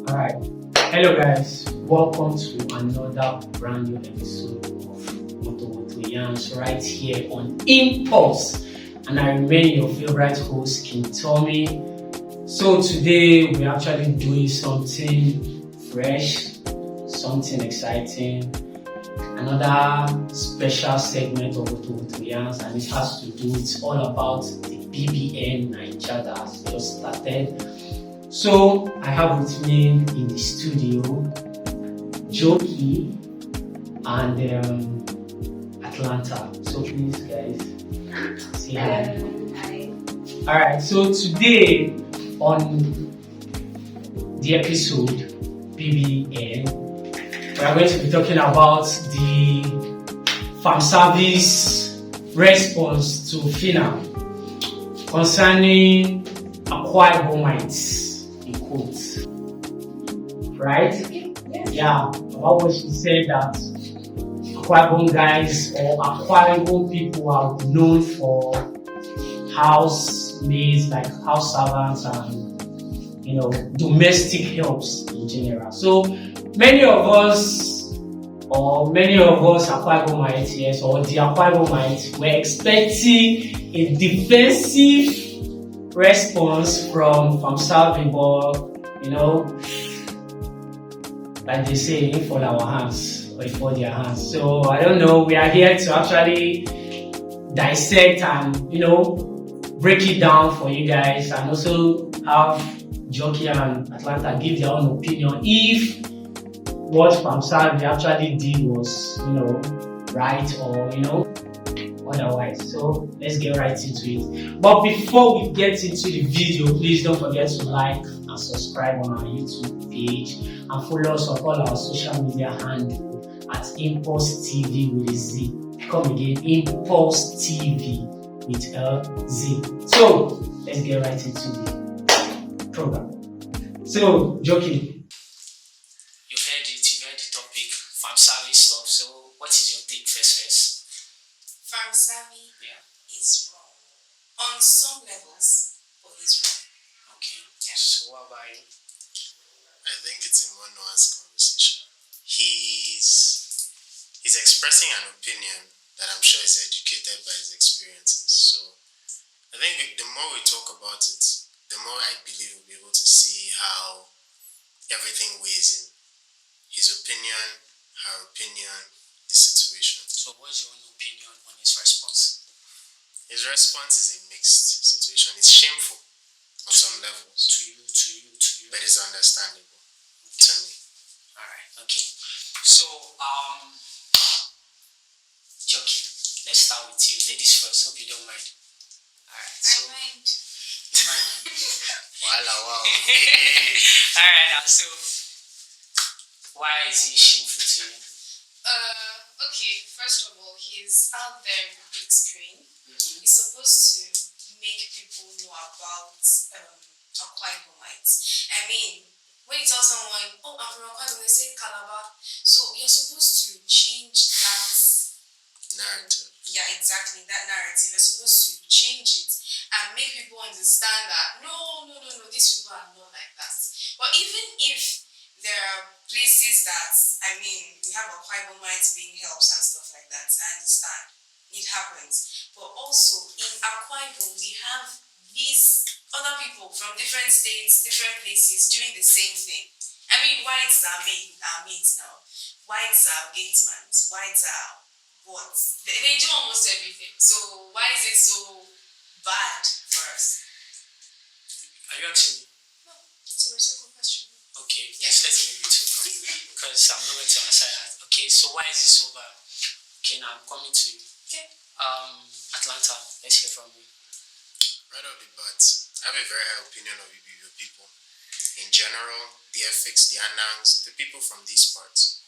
Alright, hello guys, welcome to another brand new episode of wotowoto right here on Impulse, and I remain your favorite host, King Tommy. So today we're actually doing something fresh, something exciting, another special segment of wotowoto, and it has to do, it's all about the bbnaija that has just started. So I have with me in the studio Jokey and Atlanta. So please guys, say hi. Hi. Alright, so today on the episode BBN, we are going to be talking about the Pharmsavi's response to Phyna concerning Akwa Ibomites. Quotes, right? Yeah, about what she said that Akwa Ibom guys or Akwa Ibom people are known for housemaids, like house servants and domestic helps in general. So many of us Akwa Ibomites, yes, or the Akwa Ibomites were expecting a defensive response from Pharmsavi, but like they say, it fall our hands or it fall their hands. So I don't know. We are here to actually dissect and break it down for you guys, and also have Jokey and Atlanta give their own opinion if what Pharmsavi actually did was right or otherwise. So let's get right into it. But before we get into the video, please don't forget to like and subscribe on our YouTube page and follow us on all our social media handles at Impulse TV with a Z. Come again, Impulse TV with LZ. So let's get right into the program. So Jokey, you've heard the topic, Pharmsavi stuff. So what is your take first? Pharmsavi is wrong. On some levels, but he's wrong. Okay. Yeah. So what about you? I think it's a one-nuance conversation. He's expressing an opinion that I'm sure is educated by his experiences. So I think the more we talk about it, the more I believe we'll be able to see how everything weighs in. His opinion, her opinion, the situation. So what's your own opinion on his response? His response is a mixed situation. It's shameful on some levels. To you. But it's understandable to me. Alright, okay. So, Jokey, let's start with you. Ladies first, hope you don't mind. Alright, so. I mind. You mind? Wow. Alright, so, why is he shameful to you? Okay, first of all, he's out there in the big screen. Mm-hmm. He's supposed to make people know about Akwa Ibomites. I mean, when you tell someone, oh, I'm from Akwa Ibom, they say Calabar. So you're supposed to change that Narrative. Yeah, exactly, that narrative. You're supposed to change it and make people understand that no, these people are not like that. But even if there are places that, we have Akwa Ibomites being helps and stuff like that, I understand. It happens. But also, in Akwa Ibom, we have these other people from different states, different places doing the same thing. Whites are maids now. Whites are gatesmen. Whites are what? They do almost everything. So why is it so bad for us? Are you asking me? No, it's a reciprocal question. Okay, Yeah. just let me read it because I'm not going to answer that. Okay, so why is it so bad? Okay, now I'm coming to you. Okay. Atlanta, let's hear from you. Right off the bat, I have a very high opinion of Ibom people. In general, the ethics, the Anangs, the people from these parts.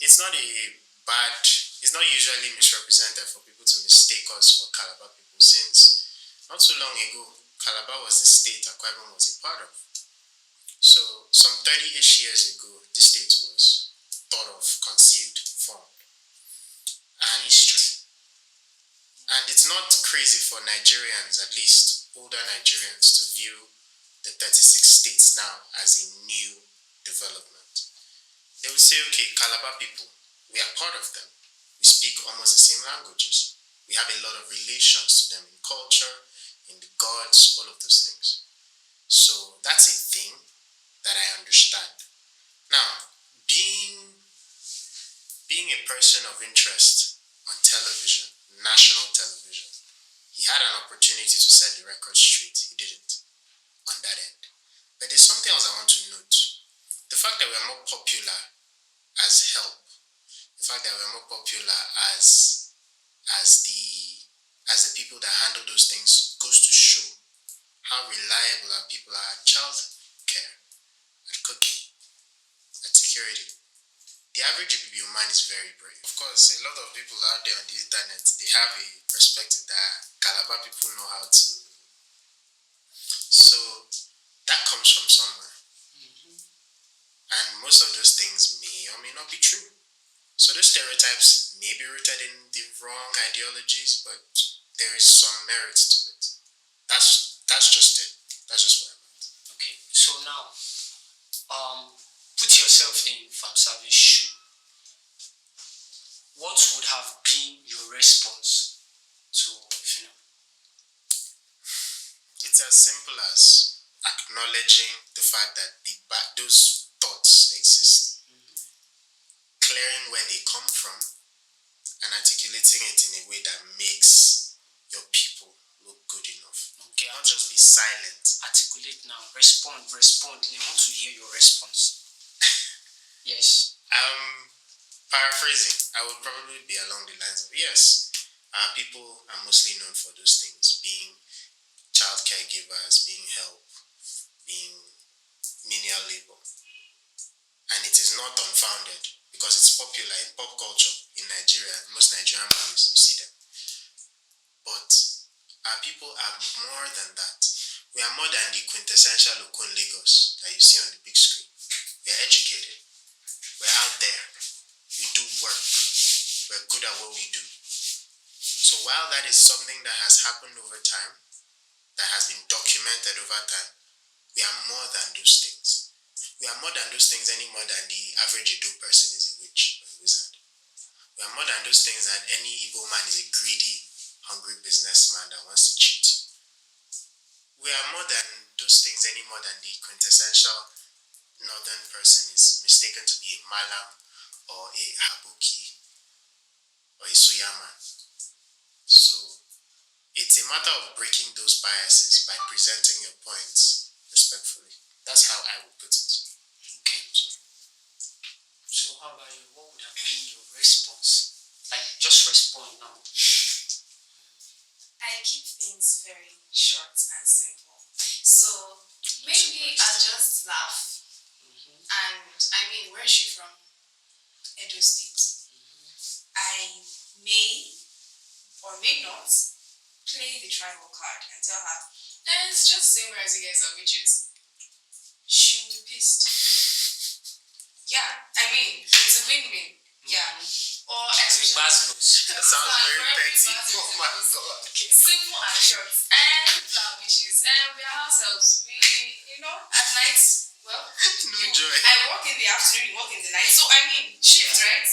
It's not usually misrepresented for people to mistake us for Calabar people, since not so long ago, Calabar was the state Akwa Ibom was a part of. So some 30-ish years ago, this state was thought of, conceived, formed. And it's not crazy for Nigerians, at least older Nigerians, to view the 36 states now as a new development. They would say, okay, Calabar people, we are part of them. We speak almost the same languages. We have a lot of relations to them in culture, in the gods, all of those things. So that's a thing that I understand. Now, being a person of interest on television, national television, he had an opportunity to set the record straight. He didn't on that end. But there's something else I want to note. The fact that we are more popular as help, the fact that we are more popular as the people that handle those things goes to show how reliable our people are at child care, at cooking, at security. The average Ibom man is very brave. Of course, a lot of people out there on the internet, they have a perspective that Calabar people know how to. So that comes from somewhere. And most of those things may or may not be true. So those stereotypes may be rooted in the wrong ideologies, but there is some merit to it. That's just it. That's just what I meant. Okay, so now, put yourself in Pharmsavi's shoe. What would have been your response to Phyna? It's as simple as acknowledging the fact that those thoughts exist, clearing where they come from, and articulating it in a way that makes your people look good enough. Okay, Not just be silent. articulate now. Respond. They want to hear your response. Yes. Paraphrasing, I would probably be along the lines of yes, people are mostly known for those things, being child caregivers, being help, being menial labor. And it is not unfounded because it's popular in pop culture in Nigeria. Most Nigerian movies, you see them. But our people are more than that. We are more than the quintessential Okun Lagos that you see on the big screen. We are educated. We're out there. We do work. We're good at what we do. So while that is something that has happened over time, that has been documented over time, we are more than those things. We are more than those things any more than the average Edo person is a witch or a wizard. We are more than those things than any Igbo man is a greedy, hungry businessman that wants to cheat you. We are more than those things any more than the quintessential northern person is mistaken to be a malam or a habuki or a suyaman. So it's a matter of breaking those biases by presenting your points respectfully. That's how I would put it. Okay. So how about you? What would have been your response? Like, just respond now. I keep things very short and simple. So maybe I'll just laugh. And I mean, where is she from? Edo State. I may or may not play the tribal card and tell her, it's just the same way as you guys are witches. She will be pissed. Yeah, I mean, it's a win-win. Yeah. Or especially. That sounds very petty. Oh my god. Okay. Simple and short. And people are witches. And we are ourselves. We, at night, well, joy. I work in the afternoon, you work in the night. So, I mean, shift, right?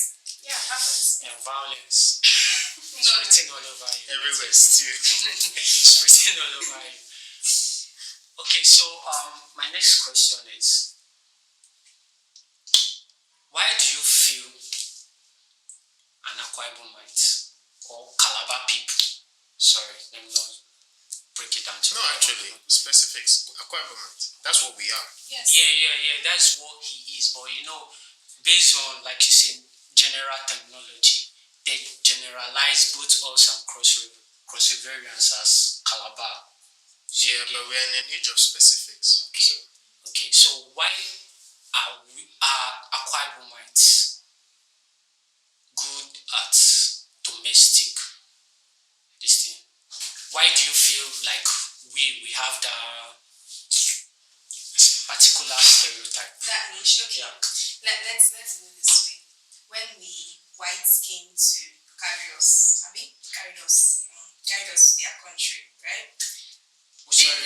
Yeah, it happens. Yeah, violence. It's written all over you. Everywhere, still. It's written all over you. Okay, so my next question is, why do you feel an Akwa Ibomite or Calabar people? Sorry, let me not break it down to No, actually, specifics. Akwa Ibomite. That's what we are. Yes. Yeah. That's what he is. But based on, like you said, general terminology, they generalize both us and cross-riverians as Calabar. Yeah, but we're in an age of specifics. Okay. So why are Akwa Ibomites good at domestic this thing? Why do you feel like we have that particular stereotype? That niche. Okay. Yeah. Let's do it this way. When the whites came to carry us to their country, right? Sorry.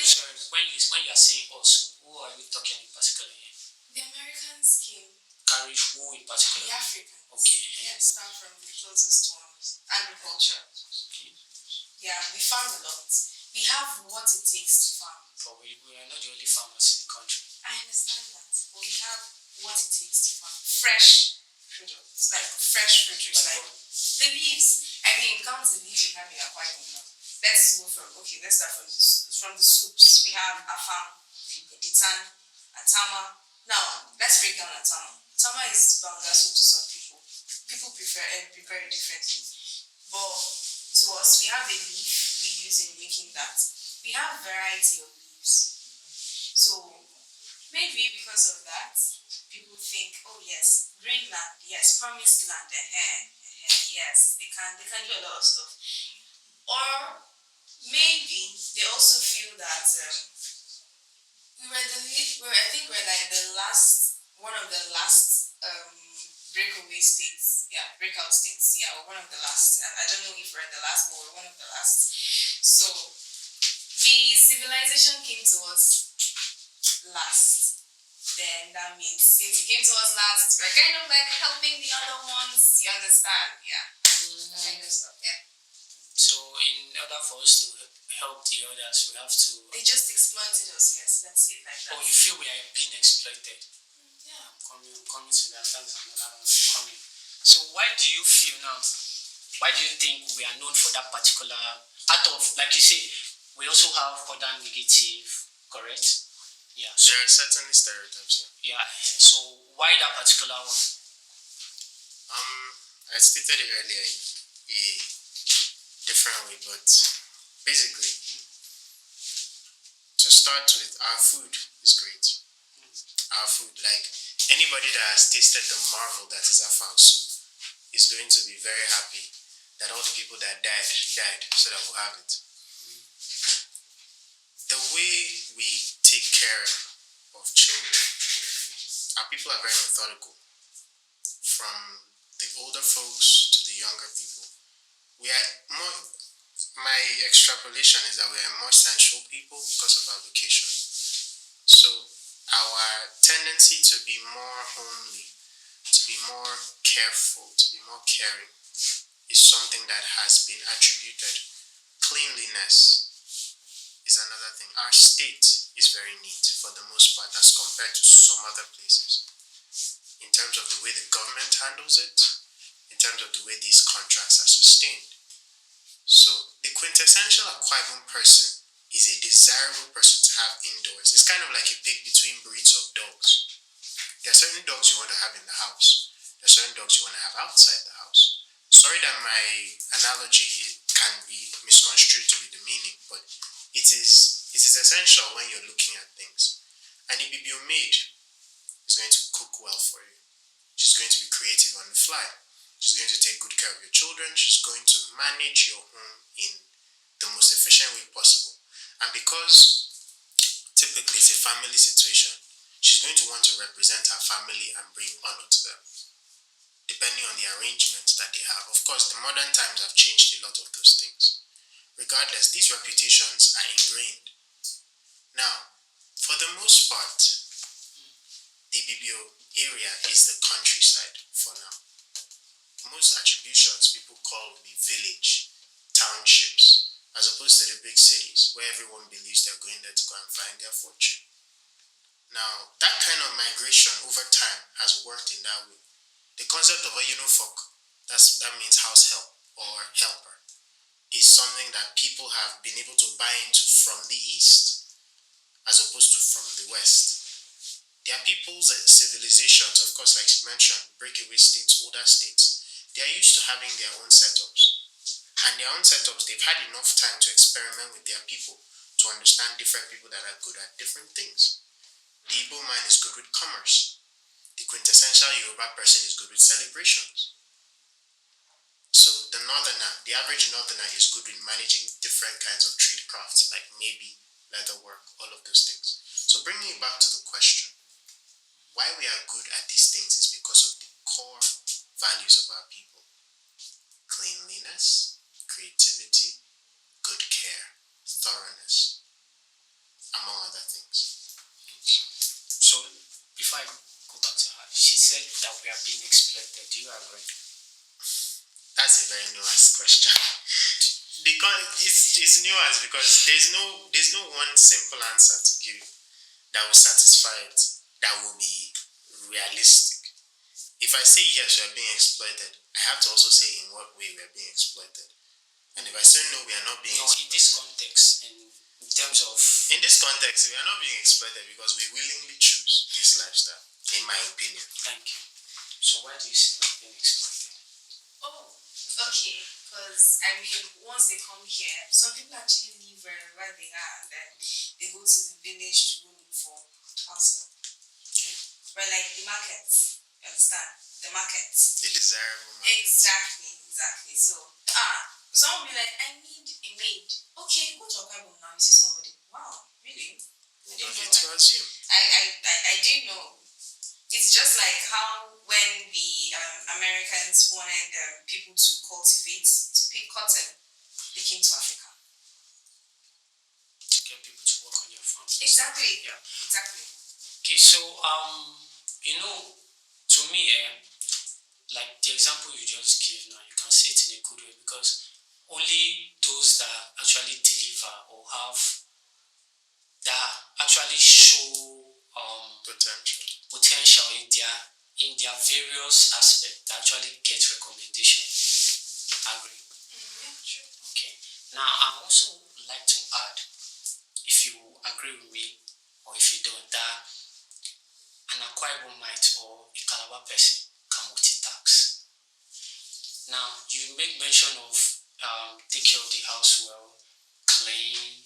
When you are saying us, who are you talking in particular here? The Americans came. Carry who in particular? The Africans. Okay. Yes, start from the closest ones. Agriculture. Okay. Yeah, we farm a lot. We have what it takes to farm. But we are not the only farmers in the country. I understand that. But we have what it takes to farm. Fresh produce. Like fresh produce. Like the leaves. I mean, count the leaves we have in Akwa now. Let's go let's start from the soups. We have afam, editan, atama. Now, let's break down atama. Atama is banga soup to some people. People prepare it differently. But to us, we have a leaf we use in making that. We have variety of leaves. So maybe because of that, people think, oh yes, green land, yes, promised land, yes, they can do a lot of stuff. Or maybe they also feel that we're like one of the last breakaway states, breakout states, we're one of the last. I don't know if we're the last, but we're one of the last. So the civilization came to us last. Then that means since it came to us last, we're kind of like helping the other ones. You understand? Yeah. That kind of stuff. Yeah. So in order for us to help the others, we have to. They just exploited us. Yes, let's say it like that. Oh, you feel we are being exploited? Yeah. I'm coming to that. That's another one coming. So why do you feel now? Why do you think we are known for that particular? Out of, like you say, we also have other negative, correct? Yeah. So, there are certainly stereotypes. Yeah. So why that particular one? I stated it earlier in a different way, but basically, to start with, our food is great. Our food, like anybody that has tasted the marvel that is Afang soup, is going to be very happy that all the people that died so that we'll have it. The way we take care of children, our people are very methodical. From the older folks to the younger people, we are more. My extrapolation is that we are more sensual people because of our location. So our tendency to be more homely, to be more careful, to be more caring, is something that has been attributed. Cleanliness is another thing. Our state is very neat for the most part as compared to some other places. In terms of the way the government handles it, in terms of the way these contracts are sustained. So the quintessential Akwa Ibom person is a desirable person to have indoors. It's kind of like you pick between breeds of dogs. There are certain dogs you want to have in the house. There are certain dogs you want to have outside the house. Sorry that my analogy can be misconstrued to be demeaning, but it is essential when you're looking at things. And if your maid is going to cook well for you, she's going to be creative on the fly. She's going to take good care of your children. She's going to manage your home in the most efficient way possible. And because typically it's a family situation, she's going to want to represent her family and bring honor to them, depending on the arrangements that they have. Of course, the modern times have changed a lot of those things. Regardless, these reputations are ingrained. Now, for the most part, the BBO area is the countryside for now. Most attributions people call will be village, townships, as opposed to the big cities where everyone believes they're going there to go and find their fortune. Now, that kind of migration over time has worked in that way. The concept of a folk, that means house help or helper, is something that people have been able to buy into from the east as opposed to from the west. There are people's civilizations, of course, like you mentioned, breakaway states, older states, they are used to having their own setups. And their own setups, they've had enough time to experiment with their people to understand different people that are good at different things. The Ibom man is good with commerce. The quintessential Yoruba person is good with celebrations. So the average northerner is good with managing different kinds of trade crafts, like maybe leather work, all of those things. So bringing it back to the question, why we are good at these things is because of the core values of our people. Cleanliness, creativity, good care, thoroughness, among other things. So before I said that we are being exploited. Do you agree? That's a very nuanced question. Because it's nuanced because there's no one simple answer to give that will satisfy it, that will be realistic. If I say yes, we are being exploited, I have to also say in what way we are being exploited. And if I say no, we are not being exploited. In this context, in terms of... In this context, we are not being exploited because we willingly choose this lifestyle, in my opinion. Thank you. So why do you say we're being exploited? Oh, okay. Because, I mean, once they come here, some people actually leave wherever they are and then they go to the village to go look for counsel. Okay. But like the market, you understand? The market. The desirable market. Exactly. So, someone will be like, I need a maid. Okay, go to Akwa now. You see somebody. Wow, really? I didn't know that. Assume. I didn't know. It's just like how when the Americans wanted people to pick cotton, they came to Africa. To get people to work on your farms. Exactly. Yeah. Exactly. Okay, so to me, like the example you just gave now, you can say it in a good way because only those that actually deliver or that actually show potential in their various aspects that actually get recommendation. Agree? Yeah, true. Okay. Now I also like to add, if you agree with me or if you don't, that an Akwa Ibomite or a Calabar person can multitask. Now you make mention of take care of the house well, clean,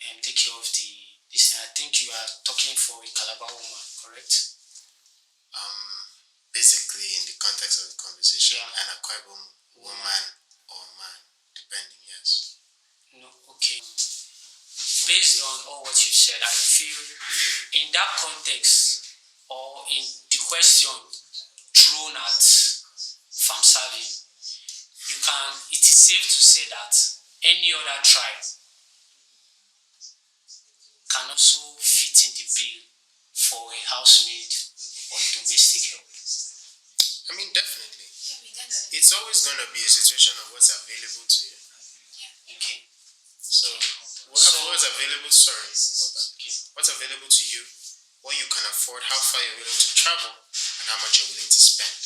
and take care of this. I think you are talking for a Calabar woman, correct? Basically, in the context of the conversation, Yeah. an Akwa Ibom woman or man, depending, yes. No, okay. Based on all what you said, I feel in that context or in the question thrown at Pharmsavi, it is safe to say that any other tribe can also fit in the bill for a housemaid or domestic help. I mean, definitely. Yeah, we get that. It's always going to be a situation of what's available to you. Okay. So, what's available, sorry about that. Okay. What's available to you, what you can afford, how far you're willing to travel, and how much you're willing to spend.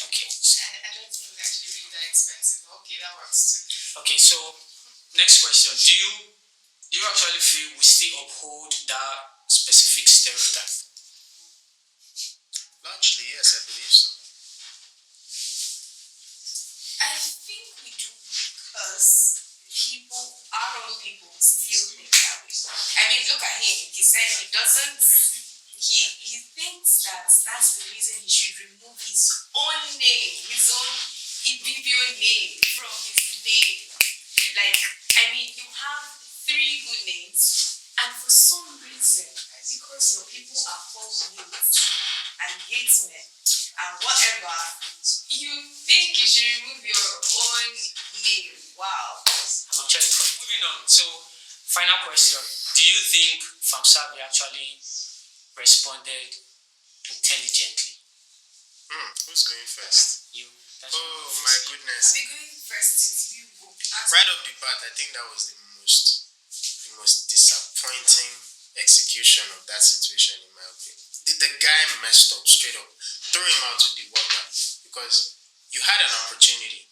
Okay. I don't think it's actually really that expensive. Okay, that works too. Okay, so next question. Do you actually feel we still uphold that specific stereotype? Largely, yes, I believe so. I think we do because our own people still think that way. I mean, look at him. He said he doesn't. He thinks that that's the reason he should remove his own name, his own Ibibio name from his name. Like, I mean, you have 3 good names, and for some reason, because your people are called youths and hate men and whatever, you think you should remove your own name. Wow. I'm actually moving on. So, final question. Do you think Pharmsavi actually responded intelligently? Who's going first? You. Oh my goodness. I'll be going first since you go. Right off the bat, I think that was the most disappointing execution of that situation, in my opinion. The guy messed up straight up. Threw him out to the water because you had an opportunity.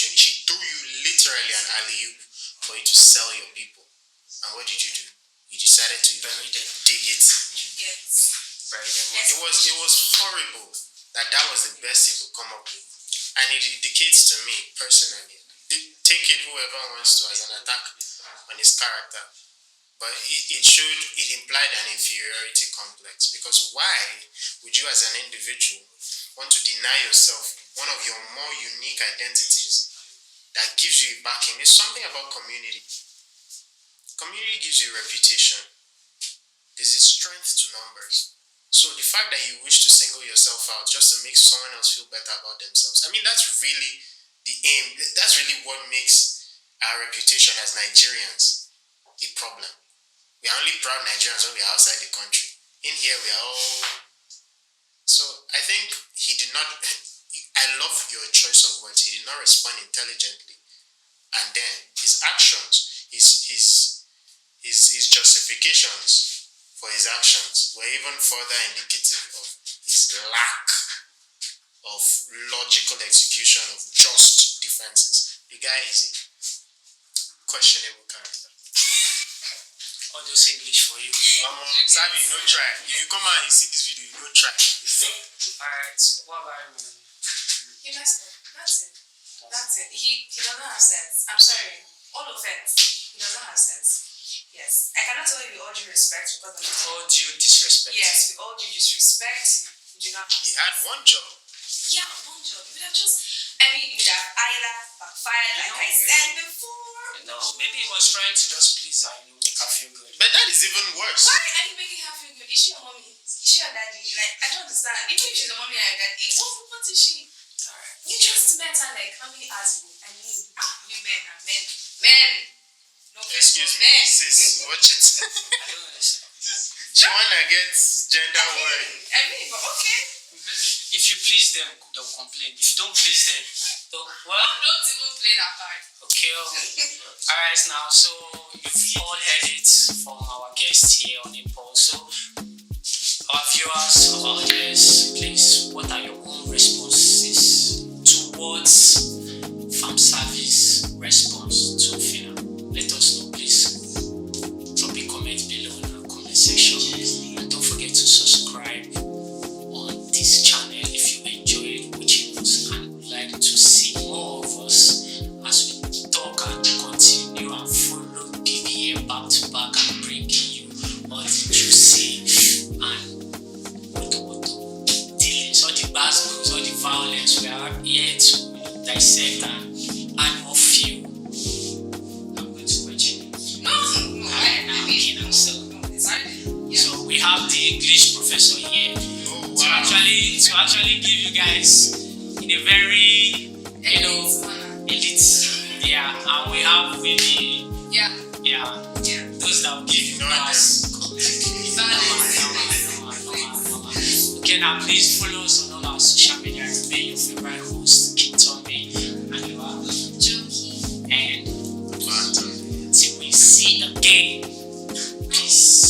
She threw you literally an alley-oop for you to sell your people. And what did you do? You decided to dig it. Bury them. It was horrible that was the best he could come up with. And it indicates to me, personally, take it whoever wants to as an attack on his character. But it implied an inferiority complex. Because why would you as an individual want to deny yourself one of your more unique identities that gives you a backing? There's something about community. Community gives you a reputation. There's a strength to numbers. So the fact that you wish to single yourself out just to make someone else feel better about themselves, I mean, that's really the aim. That's really what makes our reputation as Nigerians a problem. We are only proud Nigerians when we are outside the country. In here, we are all So I think he did not. I love your choice of words. He did not respond intelligently, and then his actions, his justifications for his actions were even further indicative of his lack of logical execution of just defenses. The guy is a questionable character. All those English for you. Sabi, you no try. If you come out and you see this video, you no try. Alright, what about you, man? He messed up. That's it. He doesn't have sense. I'm sorry. All offense. He doesn't have sense. Yes. I cannot tell you with all due respect because of All due disrespect. Yes, with all due disrespect, you do not have He sense. had one job. Yeah, one job. You would have just, you would have either backfired like I said before. No, maybe he was trying to just please her, make her feel good. But that is even worse. Why are you making her feel good? Is she your mommy? Is she your daddy? Like, I don't understand. Even if she's a mommy and your daddy, what is she? Alright. You just met her like how many hours ago? I mean, women and men. Men! No, Excuse me, men. sis, watch it. I don't understand. She wanna get gender word. I mean, but okay. If you please them, they'll complain. If you don't please them, well, Don't even play that card. okay. Alright, now, so you've all heard it from our guest here on Impulse. So, our viewers, our audience, please, what are your own responses towards Pharmsavi's response to Phyna? Let us know, please. Drop a comment below in the comment section. And don't forget to subscribe on this channel if you enjoyed watching us and would like to see more of us as we talk and continue and follow BBN back to back and bringing you all the juicy and wotowoto dealings, all the bad news, all the violence. We are here to dissect and add more fuel. I'm going to question it. No, I mean, So we have the English professor here to actually give you guys in a very elite, and we have really those that will give you class. Okay, now please follow us on all our social media. Remain your favorite host, Kintombi, and you are Jokey. and till we see again. Peace.